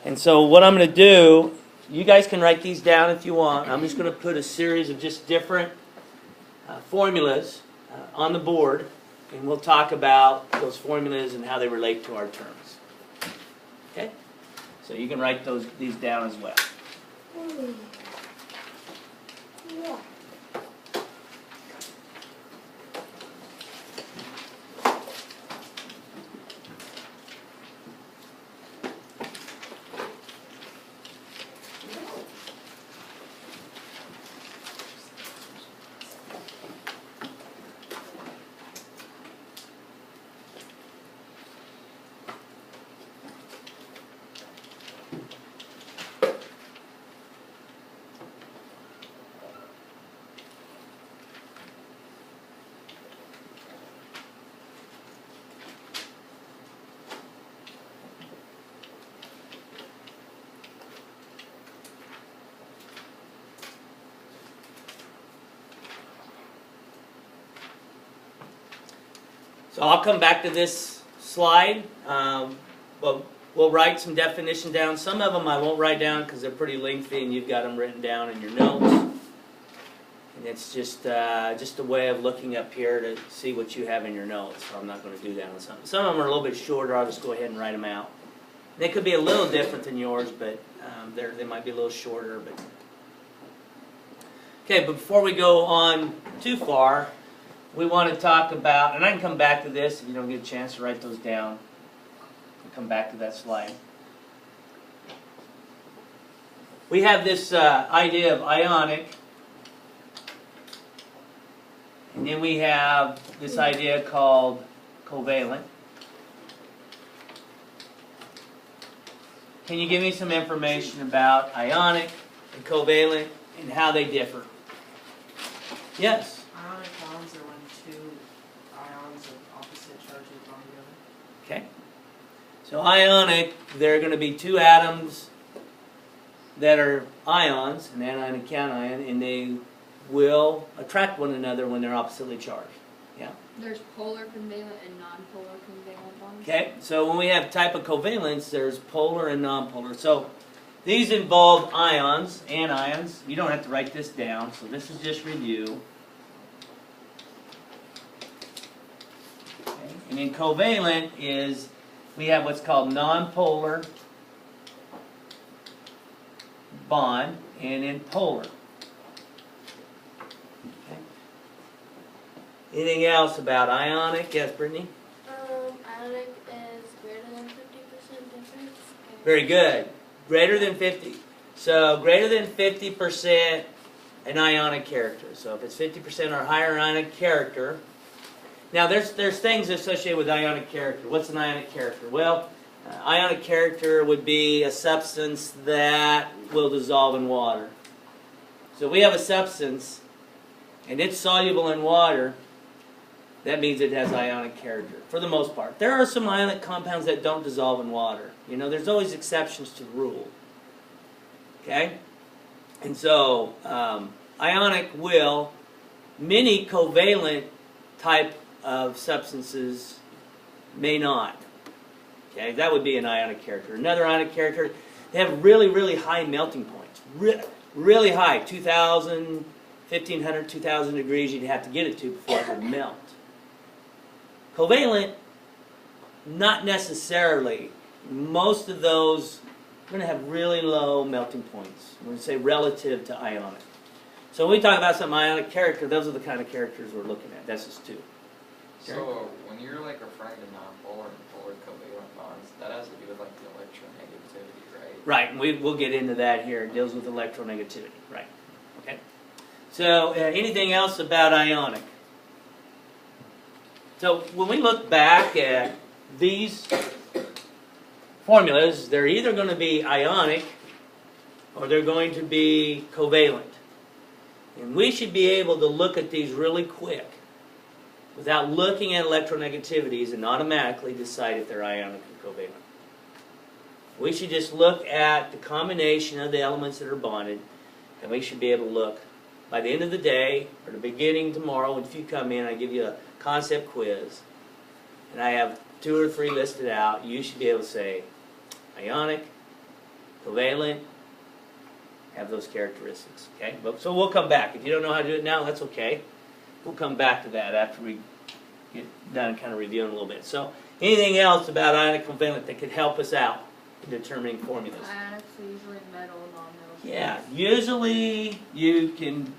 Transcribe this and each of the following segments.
And so what I'm going to do, you guys can write these down if you want. I'm just going to put a series of just different formulas on the board, and we'll talk about those formulas and how they relate to our terms. Okay? So you can write these down as well. Yeah. So I'll come back to this slide, but we'll write some definitions down. Some of them I won't write down because they're pretty lengthy and you've got them written down in your notes. And it's just a way of looking up here to see what you have in your notes. So I'm not going to do that on some. Some of them are a little bit shorter. I'll just go ahead and write them out. They could be a little different than yours, but they might be a little shorter. But okay, but before we go on too far, we want to talk about, and I can come back to this if you don't get a chance to write those down. I'll come back to that slide. We have this idea of ionic, and then we have this idea called covalent. Can you give me some information about ionic and covalent and how they differ? Yes? Ionic bonds are when two ions of opposite charges bond together. Okay. So ionic, there are going to be two atoms that are ions, an anion and a cation, and they will attract one another when they're oppositely charged. Yeah. There's polar covalent and non-polar covalent bonds. Okay. So when we have type of covalence, there's polar and non-polar. So these involve ions, anions. You don't have to write this down, so this is just review. Okay. And in covalent is, we have what's called non-polar bond, and in polar. Okay. Anything else about ionic? Yes, Brittany? Ionic is greater than 50% difference. Very good. Greater than 50. So greater than 50% an ionic character. So if it's 50% or higher ionic character. Now there's things associated with ionic character. What's an ionic character? Well, ionic character would be a substance that will dissolve in water. So we have a substance and it's soluble in water. That means it has ionic character, for the most part. There are some ionic compounds that don't dissolve in water. You know, there's always exceptions to the rule. Okay? And so, ionic will, many covalent type of substances may not. Okay? That would be an ionic character. Another ionic character, they have really, really high melting points. Really high, 2,000, 1,500, 2,000 degrees you'd have to get it to before it would melt. Covalent, not necessarily. Most of those are going to have really low melting points. We're going to say relative to ionic. So when we talk about some ionic character, those are the kind of characters we're looking at. That's just two. So when you're like referring to non-polar and polar covalent bonds, that has to do with like the electronegativity, right? Right, and we'll get into that here. It deals with electronegativity. Right. Okay. So anything else about ionic? So when we look back at these formulas, they're either going to be ionic or they're going to be covalent. And we should be able to look at these really quick without looking at electronegativities and automatically decide if they're ionic or covalent. We should just look at the combination of the elements that are bonded, and we should be able to look by the end of the day or the beginning tomorrow. If you come in, I give you a concept quiz, and I have 2 or 3 listed out. You should be able to say ionic, covalent, have those characteristics, okay? But, so we'll come back. If you don't know how to do it now, that's okay. We'll come back to that after we get done kind of reviewing a little bit. So anything else about ionic covalent that could help us out in determining formulas? Ionics are usually metal, non-metal. Yeah, usually you can,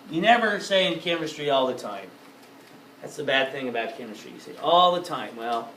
you never say in chemistry all the time. That's the bad thing about chemistry. You say all the time. Well,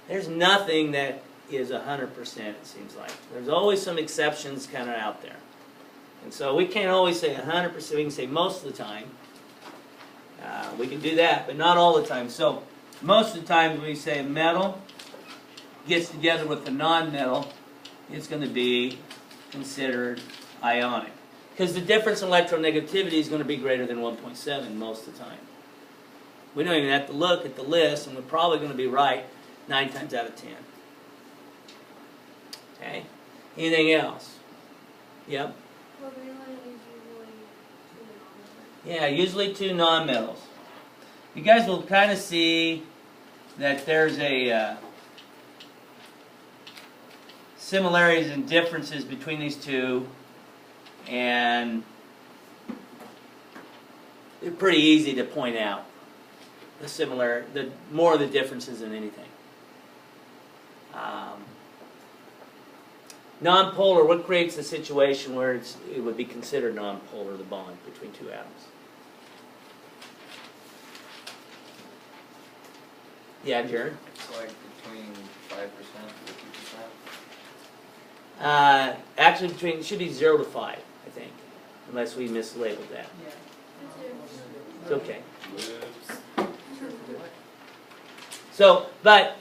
there's nothing that is 100%, it seems like. There's always some exceptions kind of out there. And so we can't always say 100%. We can say most of the time. We can do that, but not all the time. So most of the time when we say a metal gets together with a non-metal, it's going to be considered ionic. Because the difference in electronegativity is going to be greater than 1.7 most of the time. We don't even have to look at the list, and we're probably going to be right 9 times out of 10. Okay? Anything else? Yep. Covalent is usually 2 non-metals. Yeah, usually 2 nonmetals. You guys will kind of see that there's a similarities and differences between these two, and they're pretty easy to point out. The more of the differences than anything. Nonpolar, what creates the situation where it would be considered nonpolar, the bond between 2 atoms? Yeah, Jared? It's like between 5% and 50%. Actually, it should be 0 to 5, I think, unless we mislabeled that. Yeah. It's okay. So, but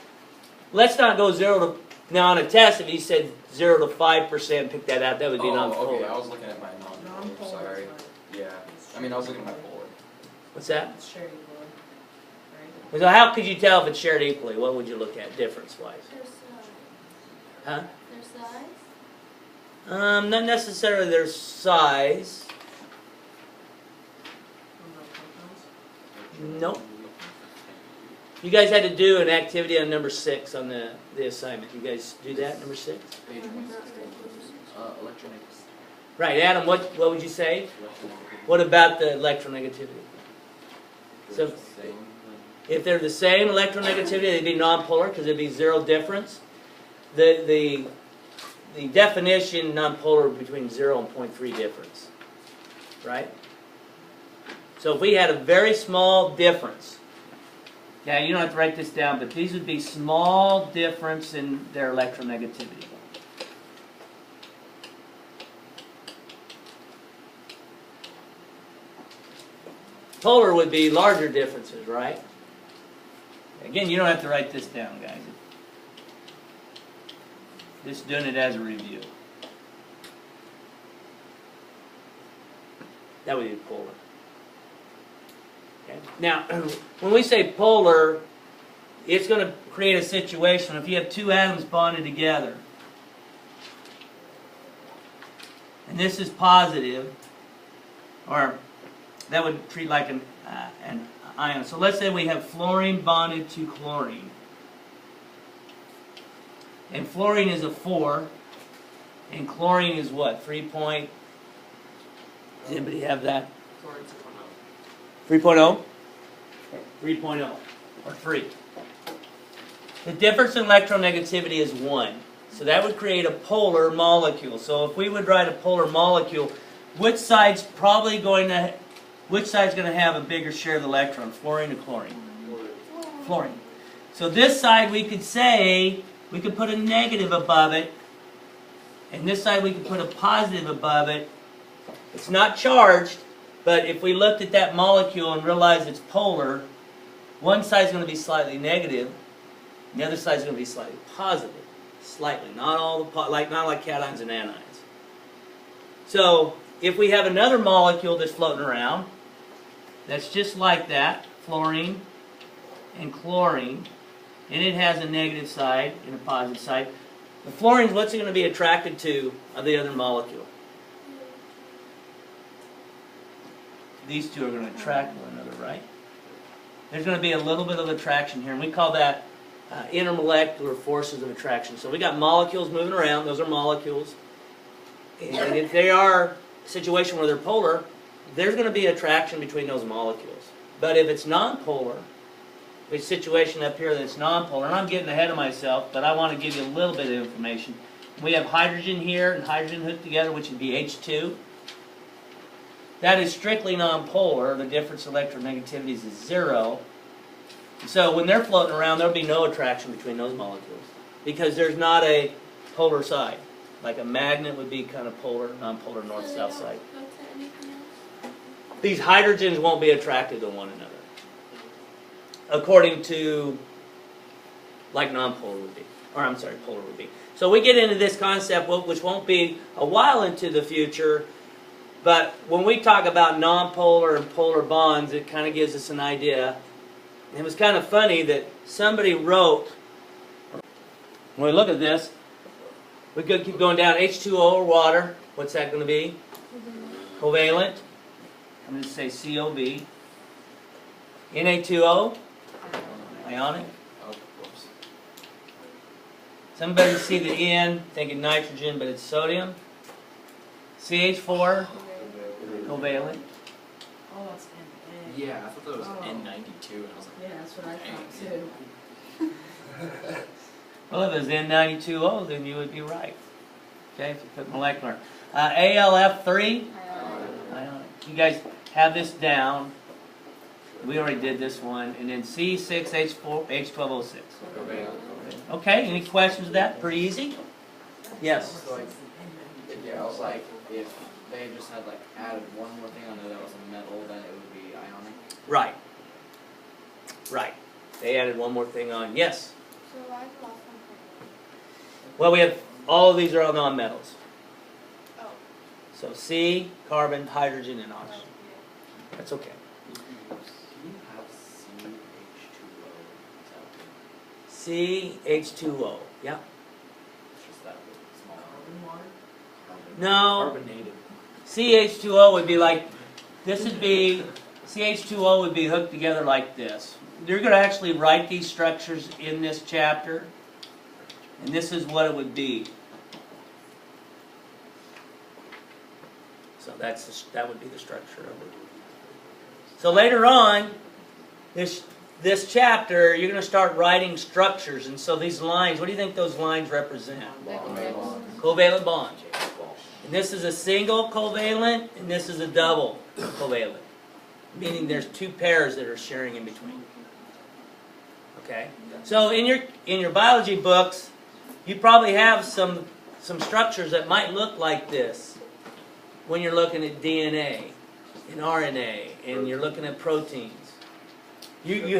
let's not go 0 to, now on a test, if you said 0 to 5%, pick that out, that would be nonpolar. Okay, I was looking at my non-polar, Non-polar sorry. is not- Yeah, I mean, I was looking at my polar. What's that? It's shared equally, right? So how could you tell if it's shared equally? What would you look at difference-wise? Their size. Huh? Their size? Not necessarily their size. Nope. You guys had to do an activity on number 6 on the assignment. You guys do that, number 6? Electronics. Right, Adam, what would you say? What about the electronegativity? So if they're the same electronegativity, they'd be nonpolar because it'd be 0 difference. The definition nonpolar between 0 and 0.3 difference. Right? So if we had a very small difference, now you don't have to write this down, but these would be small difference in their electronegativity. Polar would be larger differences, right? Again, you don't have to write this down, guys. Just doing it as a review. That would be polar. Okay. Now, when we say polar, it's going to create a situation if you have 2 atoms bonded together. And this is positive, or that would treat like an ion. So let's say we have fluorine bonded to chlorine. And fluorine is a 4, and chlorine is what? 3 point? Does anybody have that? 3.0? 3.0, or 3. The difference in electronegativity is 1. So that would create a polar molecule. So if we would write a polar molecule, which side's going to have a bigger share of the electron, fluorine or chlorine? Fluorine. So this side we could say, we could put a negative above it, and this side we could put a positive above it. It's not charged, but if we looked at that molecule and realized it's polar, one side's going to be slightly negative, and the other side's going to be slightly positive. Slightly, not all the not like cations and anions. So if we have another molecule that's floating around, that's just like that, fluorine and chlorine, and it has a negative side and a positive side. The fluorine, what's it going to be attracted to of the other molecule? These two are going to attract one another, right? There's going to be a little bit of attraction here, and we call that intermolecular forces of attraction. So we got molecules moving around, those are molecules. And if they are a situation where they're polar, there's going to be attraction between those molecules. But if it's nonpolar, a situation up here that's nonpolar, and I'm getting ahead of myself, but I want to give you a little bit of information. We have hydrogen here and hydrogen hooked together, which would be H2. That is strictly nonpolar. The difference in electronegativities is 0. So when they're floating around, there'll be no attraction between those molecules because there's not a polar side. Like a magnet would be kind of polar, nonpolar, north-south side. Go to anything else? These hydrogens won't be attracted to one another, according to like nonpolar would be, or I'm sorry, polar would be. So we get into this concept, which won't be a while into the future, but when we talk about nonpolar and polar bonds, it kind of gives us an idea. And it was kind of funny that somebody wrote, when we look at this, we could keep going down, H2O or water, what's that going to be? Covalent. I'm going to say COV. Na2O, ionic. Oh, whoops. Somebody see the N, thinking nitrogen, but it's sodium. CH4, covalent. Oh, that's NA. Yeah, I thought that was Oh. N92, and I was like, Yeah, that's what I thought too. Well, if it was N92O, then you would be right. Okay, if you put molecular. ALF3, ionic. You guys have this down. We already did this one. And then C6H4, H12O6. Okay, any questions with that? Pretty easy? Yes. So like, yeah, I was like, if they just had like added one more thing on there that was a metal, then it would be ionic. Right. Right. They added one more thing on. Yes. So why the last one? Well, we have, all of these are all nonmetals. Oh. So C, carbon, hydrogen, and oxygen. That's okay. Can you have CH2O? CH2O. Yeah. It's just that small. Carbon water? No. Carbonated. CH2O would be like, this would be, CH2O would be hooked together like this. You're going to actually write these structures in this chapter, and this is what it would be. So that would be the structure of it. So later on, this chapter, you're going to start writing structures, and so these lines, what do you think those lines represent? Covalent bond. And this is a single covalent, and this is a double covalent. Meaning there's two pairs that are sharing in between. Okay? So in your biology books, you probably have some structures that might look like this when you're looking at DNA and RNA and you're looking at proteins. You